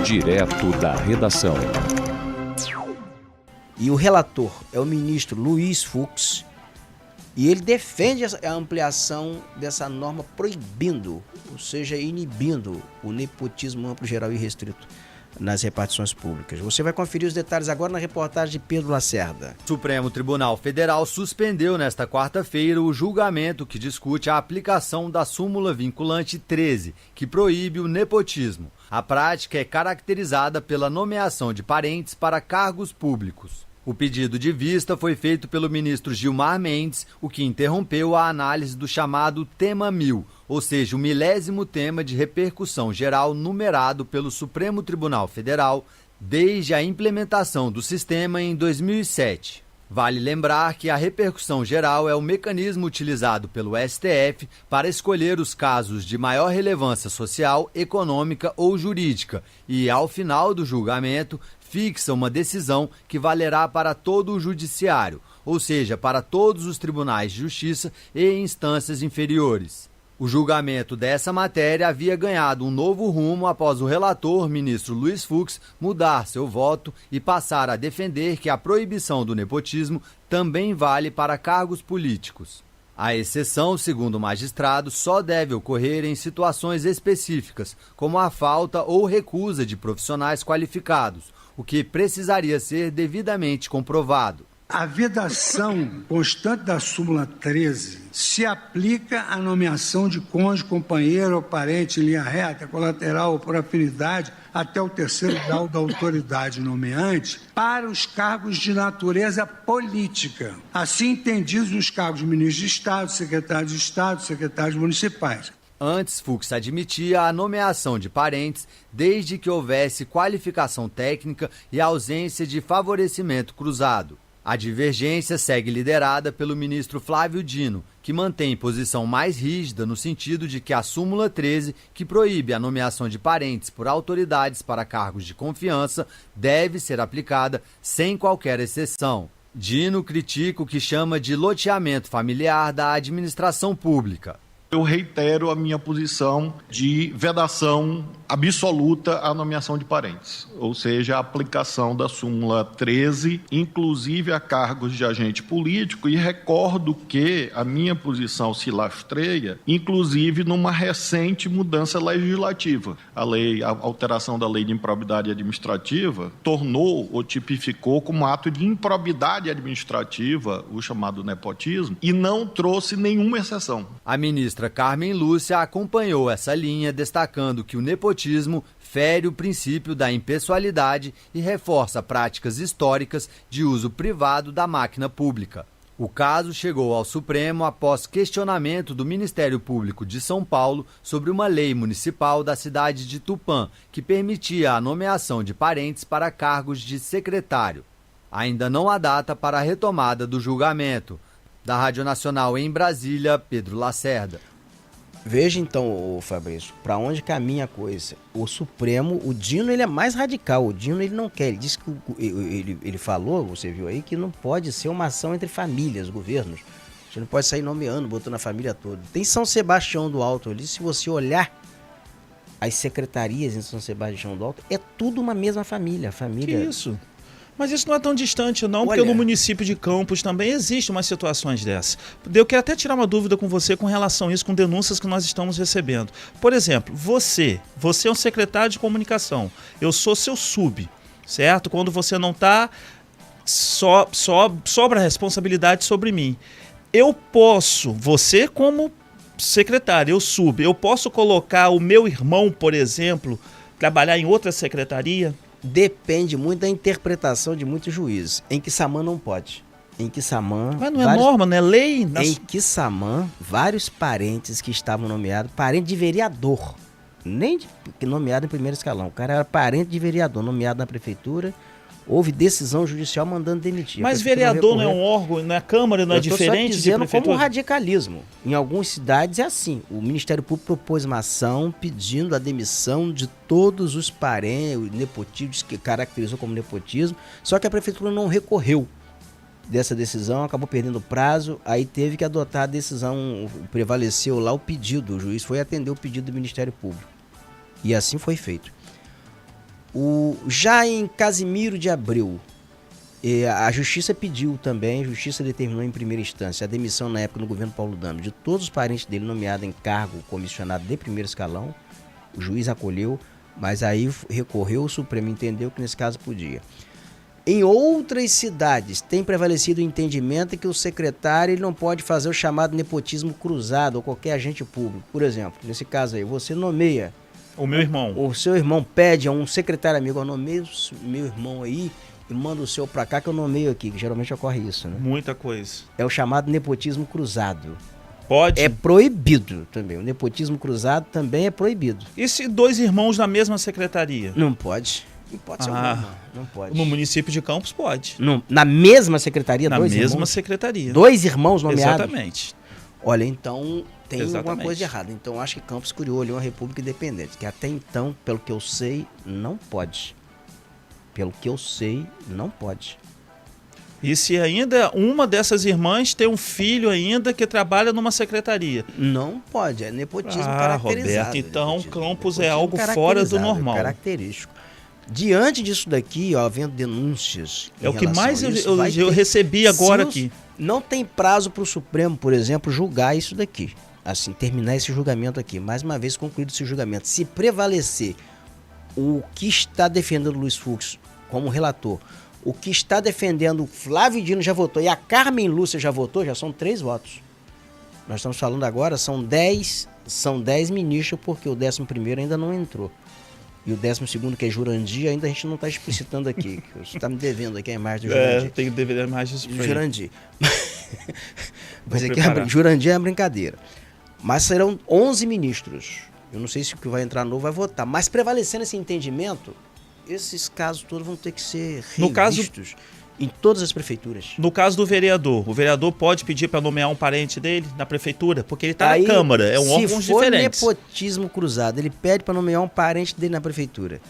Direto da redação. E o relator é o ministro Luiz Fux, e ele defende a ampliação dessa norma proibindo, ou seja, inibindo o nepotismo amplo, geral e restrito nas repartições públicas. Você vai conferir os detalhes agora na reportagem de Pedro Lacerda. O Supremo Tribunal Federal suspendeu nesta quarta-feira o julgamento que discute a aplicação da súmula vinculante 13, que proíbe o nepotismo. A prática é caracterizada pela nomeação de parentes para cargos públicos. O pedido de vista foi feito pelo ministro Gilmar Mendes, o que interrompeu a análise do chamado Tema 1000, ou seja, o 1000º tema de repercussão geral numerado pelo Supremo Tribunal Federal desde a implementação do sistema em 2007. Vale lembrar que a repercussão geral é o mecanismo utilizado pelo STF para escolher os casos de maior relevância social, econômica ou jurídica e, ao final do julgamento, fixa uma decisão que valerá para todo o judiciário, ou seja, para todos os tribunais de justiça e instâncias inferiores. O julgamento dessa matéria havia ganhado um novo rumo após o relator, ministro Luiz Fux, mudar seu voto e passar a defender que a proibição do nepotismo também vale para cargos políticos. A exceção, segundo o magistrado, só deve ocorrer em situações específicas, como a falta ou recusa de profissionais qualificados, o que precisaria ser devidamente comprovado. A vedação constante da súmula 13 se aplica à nomeação de cônjuge, companheiro ou parente em linha reta, colateral ou por afinidade até o terceiro grau da autoridade nomeante para os cargos de natureza política, assim entendidos nos cargos de ministro de Estado, secretário de Estado, secretários municipais. Antes, Fux admitia a nomeação de parentes desde que houvesse qualificação técnica e ausência de favorecimento cruzado. A divergência segue liderada pelo ministro Flávio Dino, que mantém posição mais rígida no sentido de que a súmula 13, que proíbe a nomeação de parentes por autoridades para cargos de confiança, deve ser aplicada sem qualquer exceção. Dino critica o que chama de loteamento familiar da administração pública. Eu reitero a minha posição de vedação absoluta à nomeação de parentes, ou seja, a aplicação da súmula 13, inclusive a cargos de agente político, e recordo que a minha posição se lastreia, inclusive numa recente mudança legislativa. A alteração da lei de improbidade administrativa tornou ou tipificou como ato de improbidade administrativa o chamado nepotismo e não trouxe nenhuma exceção. A ministra Carmen Lúcia acompanhou essa linha, destacando que o nepotismo fere o princípio da impessoalidade e reforça práticas históricas de uso privado da máquina pública. O caso chegou ao Supremo após questionamento do Ministério Público de São Paulo sobre uma lei municipal da cidade de Tupã, que permitia a nomeação de parentes para cargos de secretário. Ainda não há data para a retomada do julgamento. Da Rádio Nacional em Brasília, Pedro Lacerda. Veja então, Fabrício, para onde caminha a coisa. O Supremo, o Dino, ele é mais radical. O Dino, ele não quer. Ele disse que ele falou, você viu aí, que não pode ser uma ação entre famílias, governos. Você não pode sair nomeando, botando a família toda. Tem São Sebastião do Alto ali, se você olhar as secretarias em São Sebastião do Alto, é tudo uma mesma família. Que isso? Mas isso não é tão distante não, porque no município de Campos também existem umas situações dessas. Eu quero até tirar uma dúvida com você com relação a isso, com denúncias que nós estamos recebendo. Por exemplo, você é um secretário de comunicação, eu sou seu sub, certo? Quando você não está, sobra a responsabilidade sobre mim. Eu posso, você como secretário, eu posso colocar o meu irmão, por exemplo, trabalhar em outra secretaria? Depende muito da interpretação de muitos juízes. Em Quissamã não pode. Em Quissamã... Mas não é norma, não é lei? Em Quissamã, vários parentes que estavam nomeados, parente de vereador, nem nomeado em primeiro escalão, o cara era parente de vereador, nomeado na prefeitura, houve decisão judicial mandando demitir. Mas vereador não é um órgão, não é Câmara, não é diferente de prefeitura? Como radicalismo. Em algumas cidades é assim. O Ministério Público propôs uma ação pedindo a demissão de todos os parentes, nepotismos, que caracterizou como nepotismo, só que a prefeitura não recorreu dessa decisão, acabou perdendo o prazo, aí teve que adotar a decisão, prevaleceu lá o pedido, o juiz foi atender o pedido do Ministério Público. E assim foi feito. Já em Casimiro de Abreu, a Justiça pediu também, a Justiça determinou em primeira instância a demissão na época no governo Paulo Dame de todos os parentes dele nomeados em cargo comissionado de primeiro escalão. O juiz acolheu, mas aí recorreu, o Supremo entendeu que nesse caso podia. Em outras cidades tem prevalecido o entendimento que o secretário ele não pode fazer o chamado nepotismo cruzado ou qualquer agente público. Por exemplo, nesse caso aí, você nomeia... O meu irmão. O seu irmão pede a um secretário amigo, eu nomeio o meu irmão aí e manda o seu pra cá que eu nomeio aqui, que geralmente ocorre isso, né? Muita coisa. É o chamado nepotismo cruzado. Pode? É proibido também. O nepotismo cruzado também é proibido. E se 2 irmãos na mesma secretaria? Não pode. Não pode ser alguma. Não pode. No município de Campos pode. Na mesma secretaria, na 2 mesma irmãos? secretaria. 2 irmãos nomeados? Exatamente. Olha, então tem Exatamente. alguma coisa de errada. Então acho que Campos criou ali uma república independente, que até então, pelo que eu sei, não pode. Pelo que eu sei, não pode. E se ainda uma dessas irmãs tem um filho ainda que trabalha numa secretaria? Não pode, é nepotismo caracterizado. Roberto, então nepotismo, Campos nepotismo é algo fora do normal. Característico. Diante disso daqui, ó, havendo denúncias. É o que mais eu recebi agora aqui. Não tem prazo para o Supremo, por exemplo, julgar isso daqui. Assim, terminar esse julgamento aqui. Mais uma vez concluído esse julgamento. Se prevalecer o que está defendendo o Luiz Fux como relator, o que está defendendo o Flávio Dino já votou e a Carmen Lúcia já votou, já são 3 votos. Nós estamos falando agora, são 10 ministros, porque o 11º ainda não entrou. E o 12º, que é Jurandir, ainda a gente não está explicitando aqui. Você está me devendo aqui a imagem do Jurandir. Tem que dever a imagem do Jurandir. Mas aqui Jurandir é uma brincadeira. Mas serão 11 ministros. Eu não sei se o que vai entrar novo vai votar. Mas prevalecendo esse entendimento, esses casos todos vão ter que ser revistos em todas as prefeituras. No caso do vereador, o vereador pode pedir para nomear um parente dele na prefeitura, porque ele está na Câmara, é um órgão diferente. Se for nepotismo cruzado, ele pede para nomear um parente dele na prefeitura.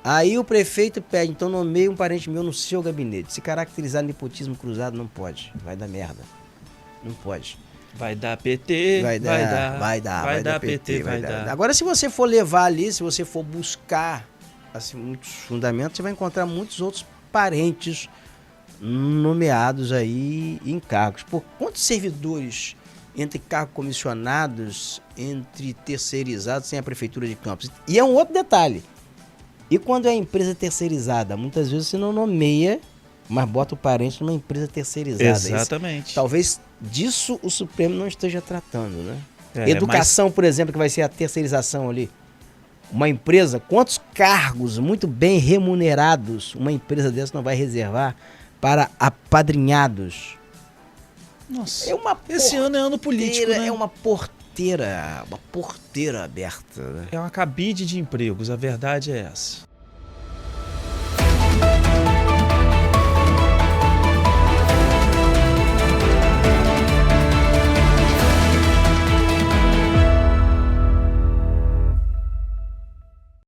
Aí o prefeito pede, então nomeie um parente meu no seu gabinete. Se caracterizar nepotismo cruzado, não pode. Vai dar merda. Não pode. Vai dar PT, vai dar PT. Agora, se você for levar ali, se você for buscar assim, muitos fundamentos, você vai encontrar muitos outros parentes nomeados aí em cargos. Por quantos servidores entre cargos comissionados, entre terceirizados, tem a Prefeitura de Campos? E é um outro detalhe. E quando é empresa terceirizada? Muitas vezes você não nomeia, mas bota o parente numa empresa terceirizada. Exatamente. Talvez disso o Supremo não esteja tratando, né? Educação, por exemplo, que vai ser a terceirização ali. Uma empresa, quantos cargos muito bem remunerados uma empresa dessa não vai reservar para apadrinhados? Nossa, esse ano é ano político, né? É uma porteira aberta. Né? É uma cabide de empregos, a verdade é essa.